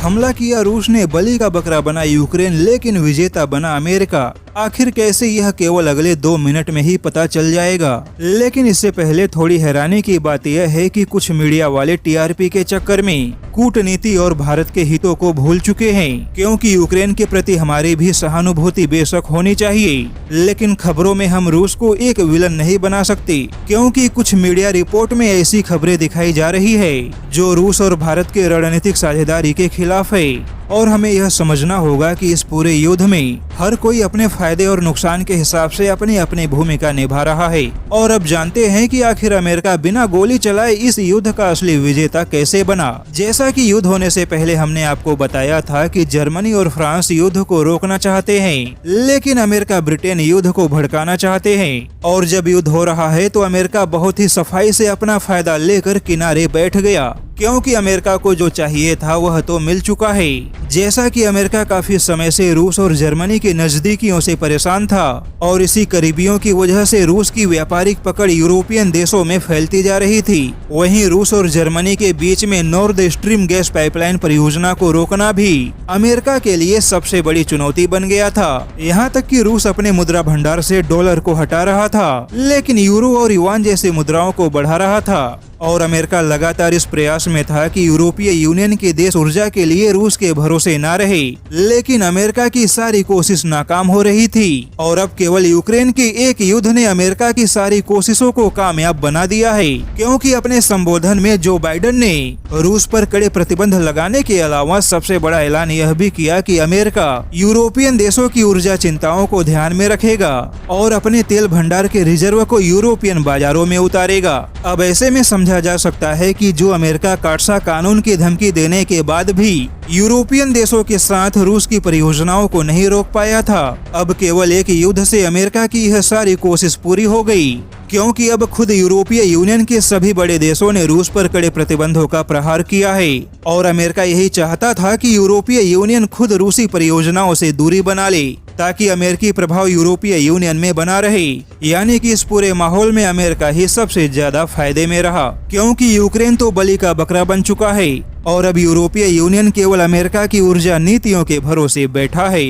हमला किया रूस ने, बलि का बकरा बना यूक्रेन, लेकिन विजेता बना अमेरिका। आखिर कैसे, यह केवल अगले 2 मिनट में ही पता चल जाएगा। लेकिन इससे पहले थोड़ी हैरानी की बात यह है कि कुछ मीडिया वाले टीआरपी के चक्कर में कूटनीति और भारत के हितों को भूल चुके हैं, क्योंकि यूक्रेन के प्रति हमारी भी सहानुभूति बेशक होनी चाहिए, लेकिन खबरों में हम रूस को एक विलन नहीं बना सकते, क्योंकि कुछ मीडिया रिपोर्ट में ऐसी खबरें दिखाई जा रही है जो रूस और भारत के रणनीतिक साझेदारी के खिलाफ है। और हमें यह समझना होगा कि इस पूरे युद्ध में हर कोई अपने फायदे और नुकसान के हिसाब से अपनी अपनी भूमिका निभा रहा है। और अब जानते हैं कि आखिर अमेरिका बिना गोली चलाए इस युद्ध का असली विजेता कैसे बना। जैसा कि युद्ध होने से पहले हमने आपको बताया था कि जर्मनी और फ्रांस युद्ध को रोकना चाहते हैं, लेकिन अमेरिका ब्रिटेन युद्ध को भड़काना चाहते हैं। और जब युद्ध हो रहा है तो अमेरिका बहुत ही सफाई से अपना फायदा लेकर किनारे बैठ गया, क्योंकि अमेरिका को जो चाहिए था वह तो मिल चुका है। जैसा कि अमेरिका काफी समय से रूस और जर्मनी के नजदीकियों से परेशान था, और इसी करीबियों की वजह से रूस की व्यापारिक पकड़ यूरोपियन देशों में फैलती जा रही थी। वहीं रूस और जर्मनी के बीच में नॉर्थ स्ट्रीम गैस पाइपलाइन परियोजना को रोकना भी अमेरिका के लिए सबसे बड़ी चुनौती बन गया था। यहाँ तक कि रूस अपने मुद्रा भंडार से डॉलर को हटा रहा था, लेकिन यूरो और युआन जैसी मुद्राओं को बढ़ा रहा था। और अमेरिका लगातार इस प्रयास में था कि यूरोपीय यूनियन के देश ऊर्जा के लिए रूस के भरोसे न रहे, लेकिन अमेरिका की सारी कोशिश नाकाम हो रही थी। और अब केवल यूक्रेन के एक युद्ध ने अमेरिका की सारी कोशिशों को कामयाब बना दिया है, क्योंकि अपने संबोधन में जो बाइडेन ने रूस पर कड़े प्रतिबंध लगाने के अलावा सबसे बड़ा ऐलान यह भी किया कि अमेरिका यूरोपियन देशों की ऊर्जा चिंताओं को ध्यान में रखेगा और अपने तेल भंडार के रिजर्व को यूरोपियन बाजारों में उतारेगा। अब ऐसे में समझा जा सकता है कि जो अमेरिका काटसा कानून की धमकी देने के बाद भी यूरोपियन देशों के साथ रूस की परियोजनाओं को नहीं रोक पाया था, अब केवल एक युद्ध से अमेरिका की यह सारी कोशिश पूरी हो गई, क्योंकि अब खुद यूरोपीय यूनियन के सभी बड़े देशों ने रूस पर कड़े प्रतिबंधों का प्रहार किया है। और अमेरिका यही चाहता था कि यूरोपीय यूनियन खुद रूसी परियोजनाओं से दूरी बना ले, ताकि अमेरिकी प्रभाव यूरोपीय यूनियन में बना रहे। यानी कि इस पूरे माहौल में अमेरिका ही सबसे ज्यादा फायदे में रहा, क्योंकि यूक्रेन तो बलि का बकरा बन चुका है और अब यूरोपीय यूनियन केवल अमेरिका की ऊर्जा नीतियों के भरोसे बैठा है।